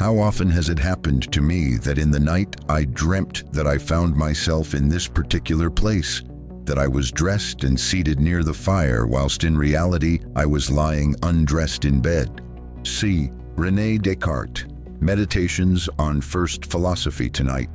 How often has it happened to me that in the night I dreamt that I found myself in this particular place, that I was dressed and seated near the fire, whilst in reality I was lying undressed in bed? See René Descartes, Meditations on First Philosophy tonight.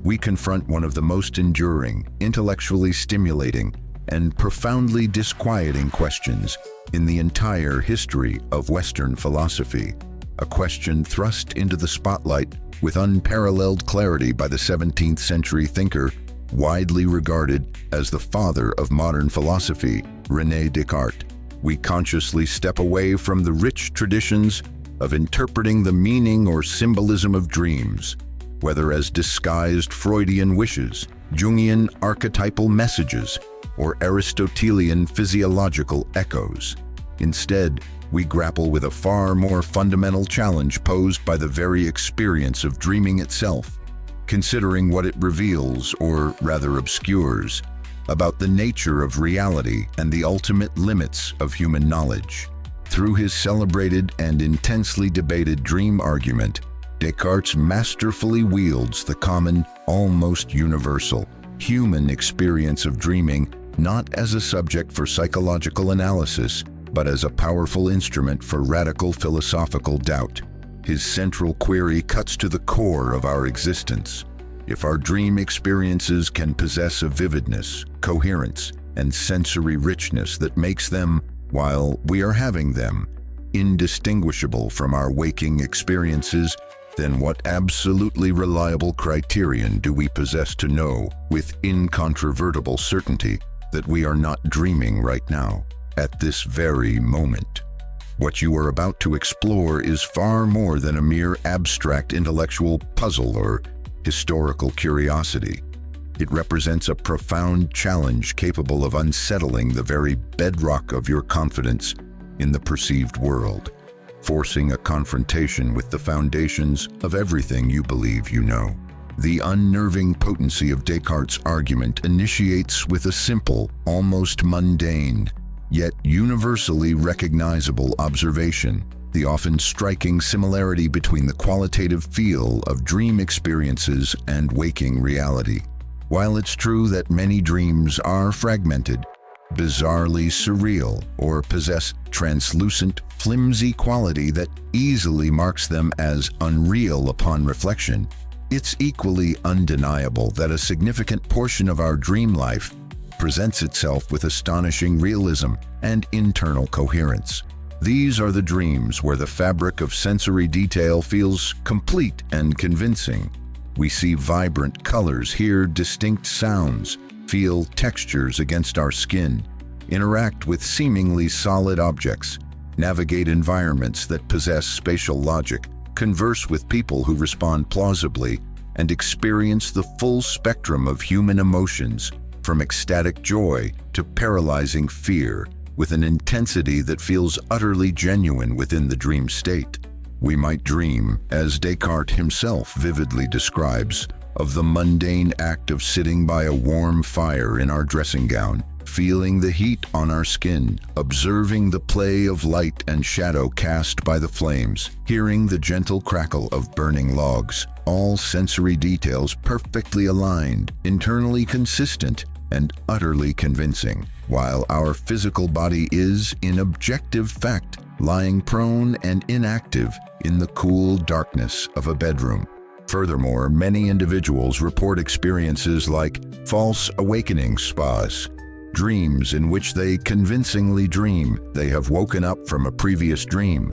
We confront one of the most enduring, intellectually stimulating, and profoundly disquieting questions in the entire history of Western philosophy. A question thrust into the spotlight with unparalleled clarity by the 17th century thinker, widely regarded as the father of modern philosophy, René Descartes. We consciously step away from the rich traditions of interpreting the meaning or symbolism of dreams, whether as disguised Freudian wishes, Jungian archetypal messages, or Aristotelian physiological echoes. Instead, we grapple with a far more fundamental challenge posed by the very experience of dreaming itself, considering what it reveals, or rather obscures, about the nature of reality and the ultimate limits of human knowledge. Through his celebrated and intensely debated dream argument, Descartes masterfully wields the common, almost universal, human experience of dreaming not as a subject for psychological analysis, but as a powerful instrument for radical philosophical doubt. His central query cuts to the core of our existence. If our dream experiences can possess a vividness, coherence, and sensory richness that makes them, while we are having them, indistinguishable from our waking experiences, then what absolutely reliable criterion do we possess to know with incontrovertible certainty that we are not dreaming right now, at this very moment? What you are about to explore is far more than a mere abstract intellectual puzzle or historical curiosity. It represents a profound challenge capable of unsettling the very bedrock of your confidence in the perceived world, forcing a confrontation with the foundations of everything you believe you know. The unnerving potency of Descartes' argument initiates with a simple, almost mundane, yet universally recognizable observation: the often striking similarity between the qualitative feel of dream experiences and waking reality. While it's true that many dreams are fragmented, bizarrely surreal, or possess translucent, flimsy quality that easily marks them as unreal upon reflection, it's equally undeniable that a significant portion of our dream life presents itself with astonishing realism and internal coherence. These are the dreams where the fabric of sensory detail feels complete and convincing. We see vibrant colors, hear distinct sounds, feel textures against our skin, interact with seemingly solid objects, navigate environments that possess spatial logic, converse with people who respond plausibly, and experience the full spectrum of human emotions, from ecstatic joy to paralyzing fear, with an intensity that feels utterly genuine within the dream state. We might dream, as Descartes himself vividly describes, of the mundane act of sitting by a warm fire in our dressing gown, feeling the heat on our skin, observing the play of light and shadow cast by the flames, hearing the gentle crackle of burning logs, all sensory details perfectly aligned, internally consistent, and utterly convincing, while our physical body is, in objective fact, lying prone and inactive in the cool darkness of a bedroom. Furthermore, many individuals report experiences like false awakening spas, dreams in which they convincingly dream they have woken up from a previous dream,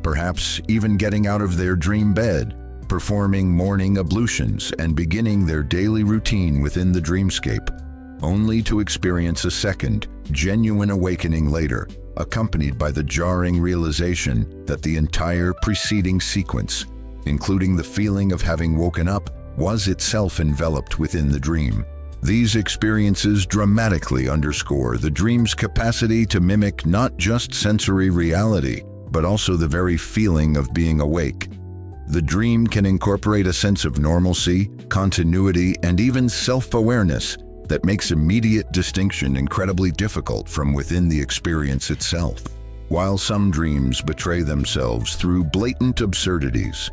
perhaps even getting out of their dream bed, performing morning ablutions, and beginning their daily routine within the dreamscape, only to experience a second, genuine awakening later, accompanied by the jarring realization that the entire preceding sequence, including the feeling of having woken up, was itself enveloped within the dream. These experiences dramatically underscore the dream's capacity to mimic not just sensory reality, but also the very feeling of being awake. The dream can incorporate a sense of normalcy, continuity, and even self-awareness that makes immediate distinction incredibly difficult from within the experience itself. While some dreams betray themselves through blatant absurdities,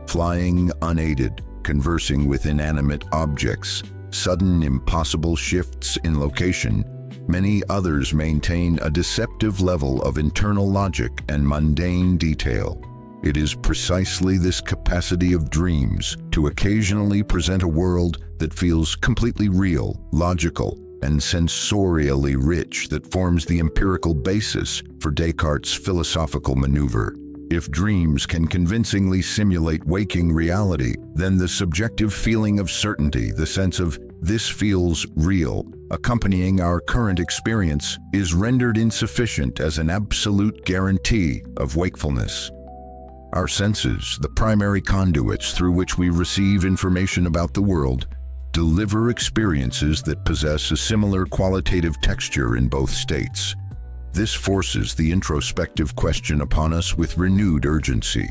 flying unaided, conversing with inanimate objects, sudden impossible shifts in location. Many others maintain a deceptive level of internal logic and mundane detail. It is precisely this capacity of dreams to occasionally present a world that feels completely real, logical, and sensorially rich that forms the empirical basis for Descartes' philosophical maneuver. If dreams can convincingly simulate waking reality, then the subjective feeling of certainty, the sense of "this feels real," accompanying our current experience, is rendered insufficient as an absolute guarantee of wakefulness. Our senses, the primary conduits through which we receive information about the world, deliver experiences that possess a similar qualitative texture in both states. This forces the introspective question upon us with renewed urgency.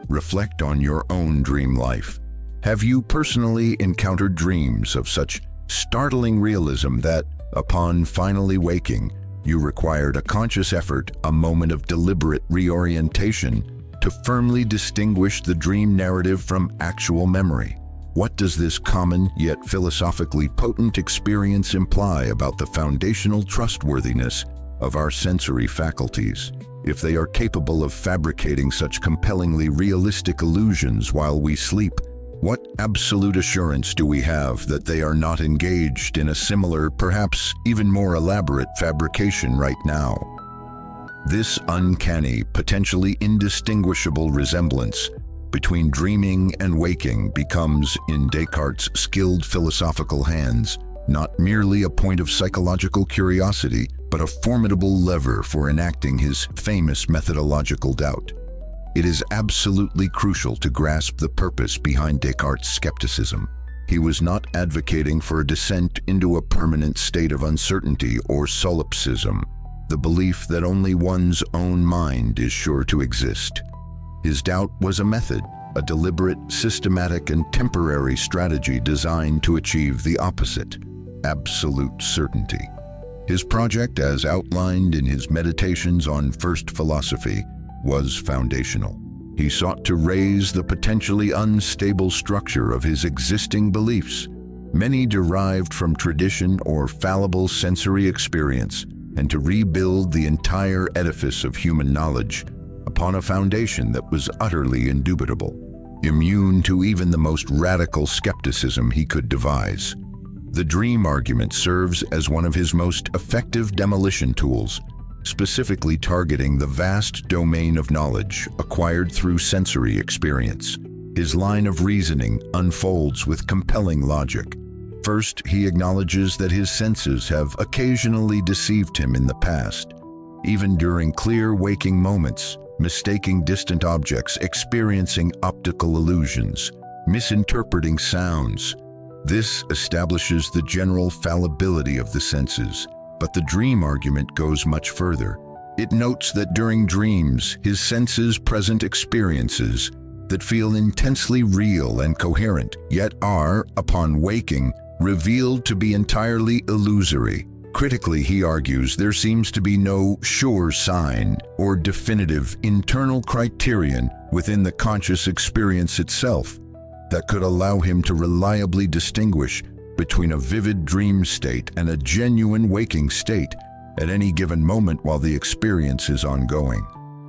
Reflect on your own dream life. Have you personally encountered dreams of such startling realism that, upon finally waking, you required a conscious effort, a moment of deliberate reorientation, to firmly distinguish the dream narrative from actual memory? What does this common yet philosophically potent experience imply about the foundational trustworthiness of our sensory faculties? If they are capable of fabricating such compellingly realistic illusions while we sleep, what absolute assurance do we have that they are not engaged in a similar, perhaps even more elaborate fabrication right now? This uncanny, potentially indistinguishable resemblance between dreaming and waking becomes, in Descartes' skilled philosophical hands, not merely a point of psychological curiosity, but a formidable lever for enacting his famous methodological doubt. It is absolutely crucial to grasp the purpose behind Descartes' skepticism. He was not advocating for a descent into a permanent state of uncertainty or solipsism, the belief that only one's own mind is sure to exist. His doubt was a method, a deliberate, systematic, and temporary strategy designed to achieve the opposite, absolute certainty. His project, as outlined in his Meditations on First Philosophy, was foundational. He sought to raise the potentially unstable structure of his existing beliefs, many derived from tradition or fallible sensory experience, and to rebuild the entire edifice of human knowledge upon a foundation that was utterly indubitable, immune to even the most radical skepticism he could devise. The dream argument serves as one of his most effective demolition tools, specifically targeting the vast domain of knowledge acquired through sensory experience. His line of reasoning unfolds with compelling logic. First, he acknowledges that his senses have occasionally deceived him in the past, even during clear waking moments, mistaking distant objects, experiencing optical illusions, misinterpreting sounds. This establishes the general fallibility of the senses, but the dream argument goes much further. It notes that during dreams, his senses present experiences that feel intensely real and coherent, yet are, upon waking, revealed to be entirely illusory. Critically, he argues, there seems to be no sure sign or definitive internal criterion within the conscious experience itself that could allow him to reliably distinguish between a vivid dream state and a genuine waking state at any given moment while the experience is ongoing.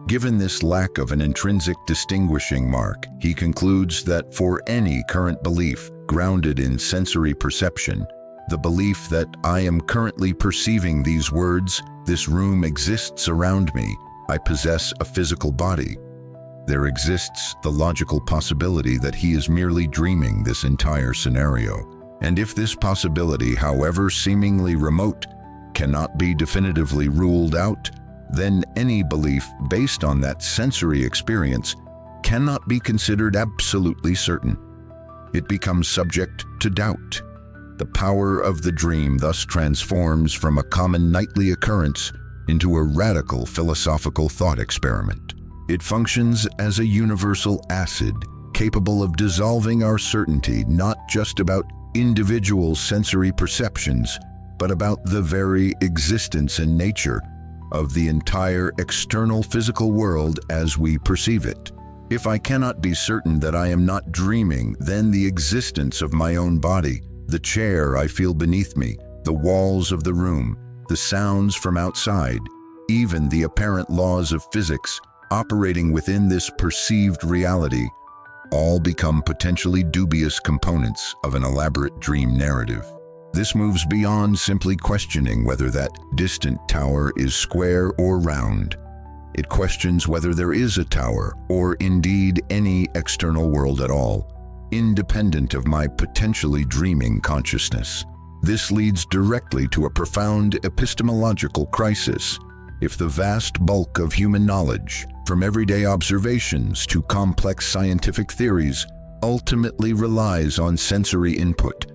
Given this lack of an intrinsic distinguishing mark, he concludes that for any current belief grounded in sensory perception, the belief that I am currently perceiving these words, this room exists around me, I possess a physical body, there exists the logical possibility that he is merely dreaming this entire scenario. And if this possibility, however seemingly remote, cannot be definitively ruled out, then any belief based on that sensory experience cannot be considered absolutely certain. It becomes subject to doubt. The power of the dream thus transforms from a common nightly occurrence into a radical philosophical thought experiment. It functions as a universal acid, capable of dissolving our certainty not just about individual sensory perceptions, but about the very existence and nature of the entire external physical world as we perceive it. If I cannot be certain that I am not dreaming, then the existence of my own body, the chair I feel beneath me, the walls of the room, the sounds from outside, even the apparent laws of physics operating within this perceived reality, all become potentially dubious components of an elaborate dream narrative. This moves beyond simply questioning whether that distant tower is square or round. It questions whether there is a tower, or indeed any external world at all, independent of my potentially dreaming consciousness. This leads directly to a profound epistemological crisis. If the vast bulk of human knowledge, from everyday observations to complex scientific theories, ultimately relies on sensory input,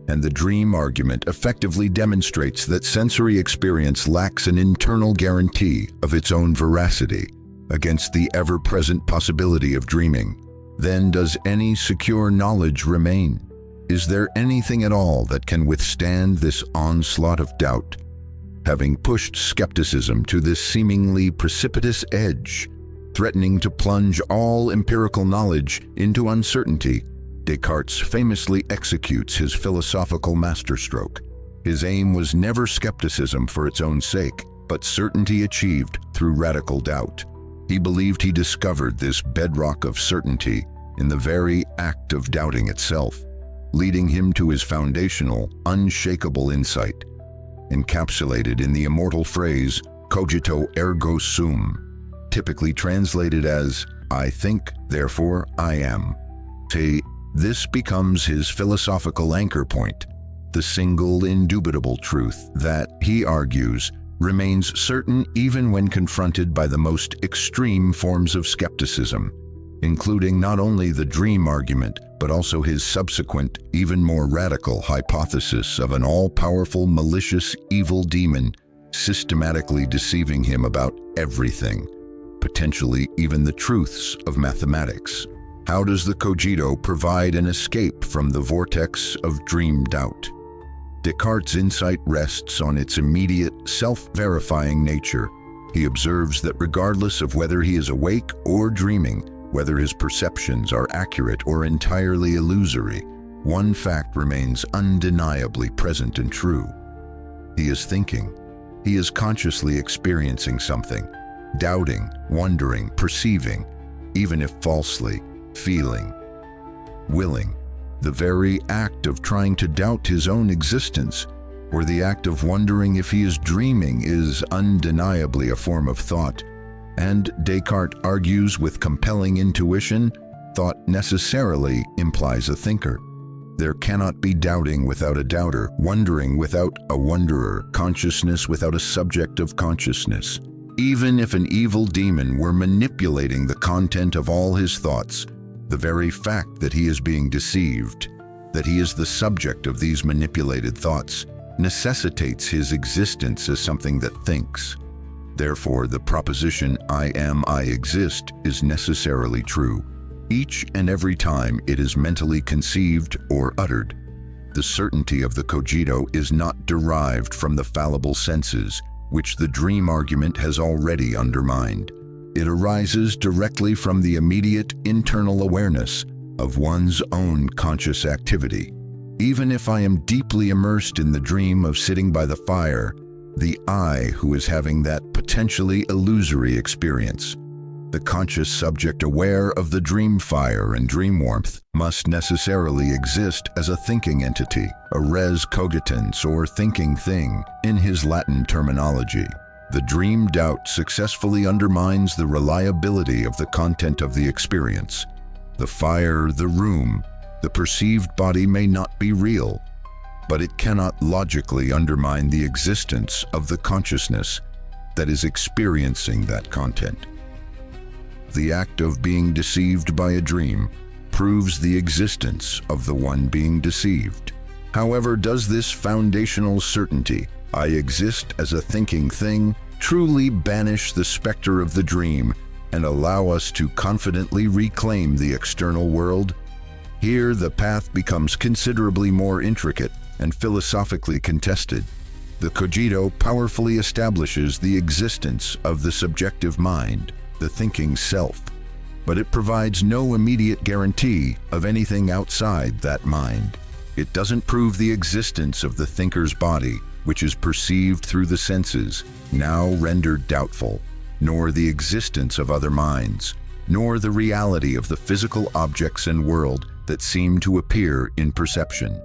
and the dream argument effectively demonstrates that sensory experience lacks an internal guarantee of its own veracity against the ever-present possibility of dreaming, then does any secure knowledge remain? Is there anything at all that can withstand this onslaught of doubt? Having pushed skepticism to this seemingly precipitous edge, threatening to plunge all empirical knowledge into uncertainty, Descartes famously executes his philosophical masterstroke. His aim was never skepticism for its own sake, but certainty achieved through radical doubt. He believed he discovered this bedrock of certainty in the very act of doubting itself, leading him to his foundational, unshakable insight, encapsulated in the immortal phrase cogito ergo sum, typically translated as "I think, therefore I am." This becomes his philosophical anchor point, the single indubitable truth that, he argues, remains certain even when confronted by the most extreme forms of skepticism, including not only the dream argument, but also his subsequent, even more radical hypothesis of an all-powerful, malicious, evil demon systematically deceiving him about everything, potentially even the truths of mathematics. How does the cogito provide an escape from the vortex of dream doubt? Descartes' insight rests on its immediate, self-verifying nature. He observes that regardless of whether he is awake or dreaming, whether his perceptions are accurate or entirely illusory, one fact remains undeniably present and true. He is thinking. He is consciously experiencing something, doubting, wondering, perceiving, even if falsely, feeling, willing. The very act of trying to doubt his own existence, or the act of wondering if he is dreaming, is undeniably a form of thought. And Descartes argues with compelling intuition, thought necessarily implies a thinker. There cannot be doubting without a doubter, wondering without a wonderer, consciousness without a subject of consciousness. Even if an evil demon were manipulating the content of all his thoughts, the very fact that he is being deceived, that he is the subject of these manipulated thoughts, necessitates his existence as something that thinks. Therefore, the proposition "I am, I exist" is necessarily true, each and every time it is mentally conceived or uttered. The certainty of the cogito is not derived from the fallible senses, which the dream argument has already undermined. It arises directly from the immediate internal awareness of one's own conscious activity. Even if I am deeply immersed in the dream of sitting by the fire, the I who is having that potentially illusory experience, the conscious subject aware of the dream fire and dream warmth, must necessarily exist as a thinking entity, a res cogitans or thinking thing, in his Latin terminology. The dream doubt successfully undermines the reliability of the content of the experience. The fire, the room, the perceived body may not be real, but it cannot logically undermine the existence of the consciousness that is experiencing that content. The act of being deceived by a dream proves the existence of the one being deceived. However, does this foundational certainty, "I exist as a thinking thing," truly banish the specter of the dream and allow us to confidently reclaim the external world? Here, the path becomes considerably more intricate and philosophically contested. The cogito powerfully establishes the existence of the subjective mind, the thinking self. but it provides no immediate guarantee of anything outside that mind. It doesn't prove the existence of the thinker's body, which is perceived through the senses, now rendered doubtful, nor the existence of other minds, nor the reality of the physical objects and world that seem to appear in perception.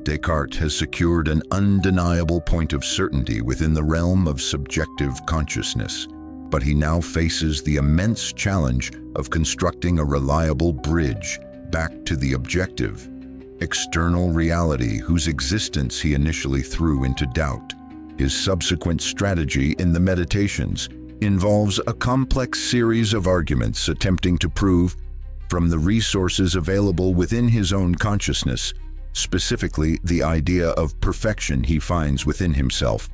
Descartes has secured an undeniable point of certainty within the realm of subjective consciousness, but he now faces the immense challenge of constructing a reliable bridge back to the objective, external reality whose existence he initially threw into doubt. His subsequent strategy in the Meditations involves a complex series of arguments attempting to prove, from the resources available within his own consciousness, specifically the idea of perfection he finds within himself,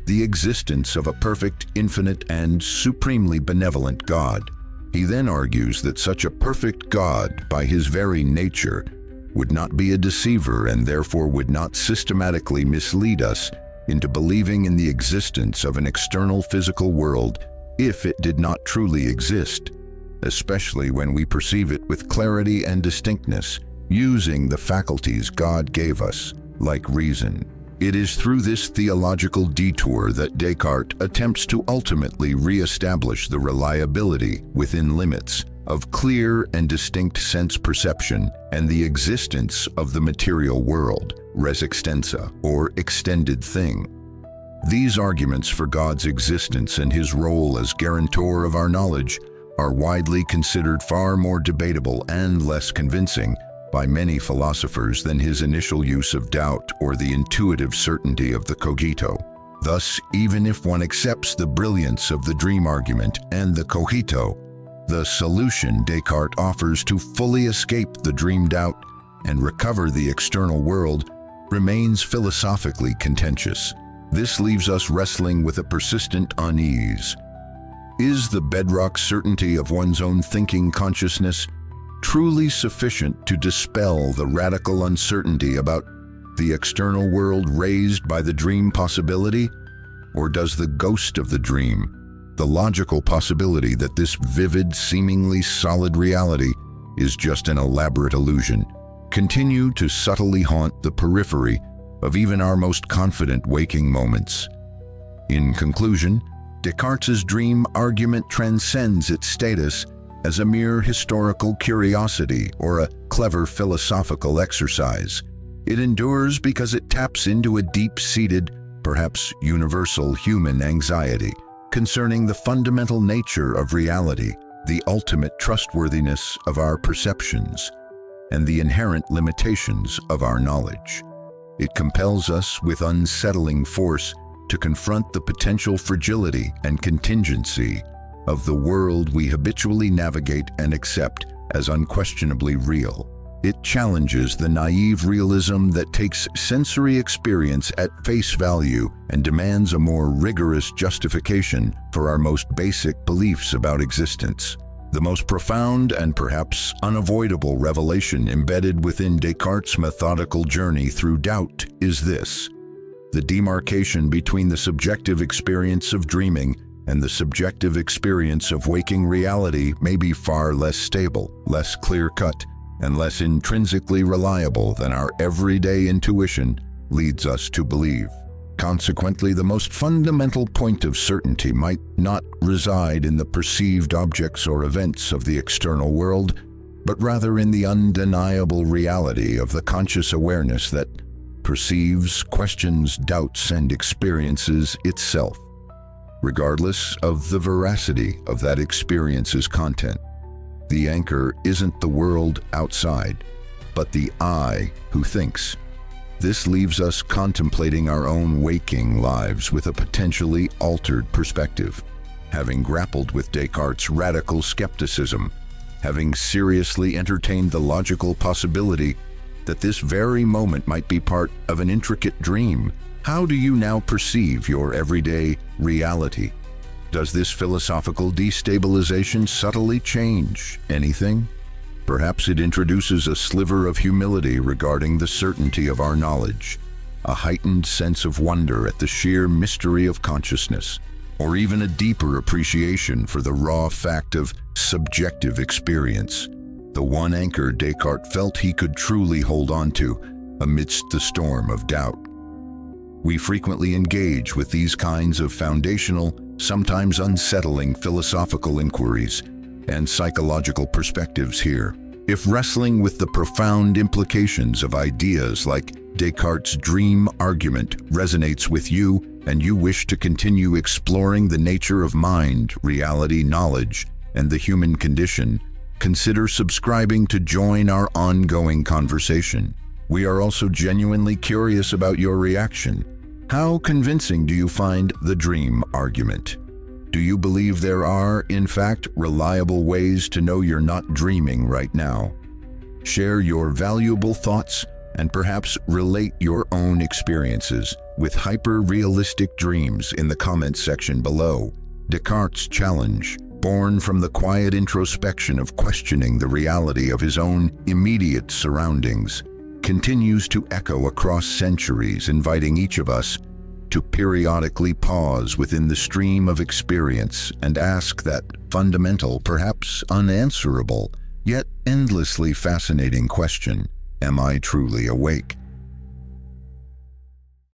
the existence of a perfect, infinite, and supremely benevolent God. He then argues that such a perfect God, by his very nature, would not be a deceiver and therefore would not systematically mislead us into believing in the existence of an external physical world if it did not truly exist, especially when we perceive it with clarity and distinctness, using the faculties God gave us, like reason. It is through this theological detour that Descartes attempts to ultimately re-establish the reliability, within limits, of clear and distinct sense perception and the existence of the material world, res extensa, or extended thing. These arguments for God's existence and his role as guarantor of our knowledge are widely considered far more debatable and less convincing by many philosophers than his initial use of doubt or the intuitive certainty of the cogito. Thus, even if one accepts the brilliance of the dream argument and the cogito, the solution Descartes offers to fully escape the dream doubt and recover the external world remains philosophically contentious. This leaves us wrestling with a persistent unease. Is the bedrock certainty of one's own thinking consciousness truly sufficient to dispel the radical uncertainty about the external world raised by the dream possibility? Or does the ghost of the dream, the logical possibility that this vivid, seemingly solid reality is just an elaborate illusion, continue to subtly haunt the periphery of even our most confident waking moments? In conclusion, Descartes' dream argument transcends its status as a mere historical curiosity or a clever philosophical exercise. It endures because it taps into a deep-seated, perhaps universal human anxiety concerning the fundamental nature of reality, the ultimate trustworthiness of our perceptions, and the inherent limitations of our knowledge. It compels us with unsettling force to confront the potential fragility and contingency of the world we habitually navigate and accept as unquestionably real. It challenges the naive realism that takes sensory experience at face value and demands a more rigorous justification for our most basic beliefs about existence. The most profound and perhaps unavoidable revelation embedded within Descartes' methodical journey through doubt is this: the demarcation between the subjective experience of dreaming and the subjective experience of waking reality may be far less stable, less clear-cut, and less intrinsically reliable than our everyday intuition leads us to believe. Consequently, the most fundamental point of certainty might not reside in the perceived objects or events of the external world, but rather in the undeniable reality of the conscious awareness that perceives, questions, doubts, and experiences itself, regardless of the veracity of that experience's content. The anchor isn't the world outside, but the I who thinks. This leaves us contemplating our own waking lives with a potentially altered perspective. Having grappled with Descartes' radical skepticism, having seriously entertained the logical possibility that this very moment might be part of an intricate dream, how do you now perceive your everyday reality? Does this philosophical destabilization subtly change anything? Perhaps it introduces a sliver of humility regarding the certainty of our knowledge, a heightened sense of wonder at the sheer mystery of consciousness. or even a deeper appreciation for the raw fact of subjective experience, the one anchor Descartes felt he could truly hold on to amidst the storm of doubt. We frequently engage with these kinds of foundational, sometimes unsettling philosophical inquiries and psychological perspectives here. If wrestling with the profound implications of ideas like Descartes' dream argument resonates with you and you wish to continue exploring the nature of mind, reality, knowledge, and the human condition, consider subscribing to join our ongoing conversation. We are also genuinely curious about your reaction. How convincing do you find the dream argument? Do you believe there are, in fact, reliable ways to know you're not dreaming right now? Share your valuable thoughts and perhaps relate your own experiences with hyper-realistic dreams in the comments section below. Descartes' challenge, born from the quiet introspection of questioning the reality of his own immediate surroundings, continues to echo across centuries, inviting each of us to periodically pause within the stream of experience and ask that fundamental, perhaps unanswerable, yet endlessly fascinating question: am I truly awake?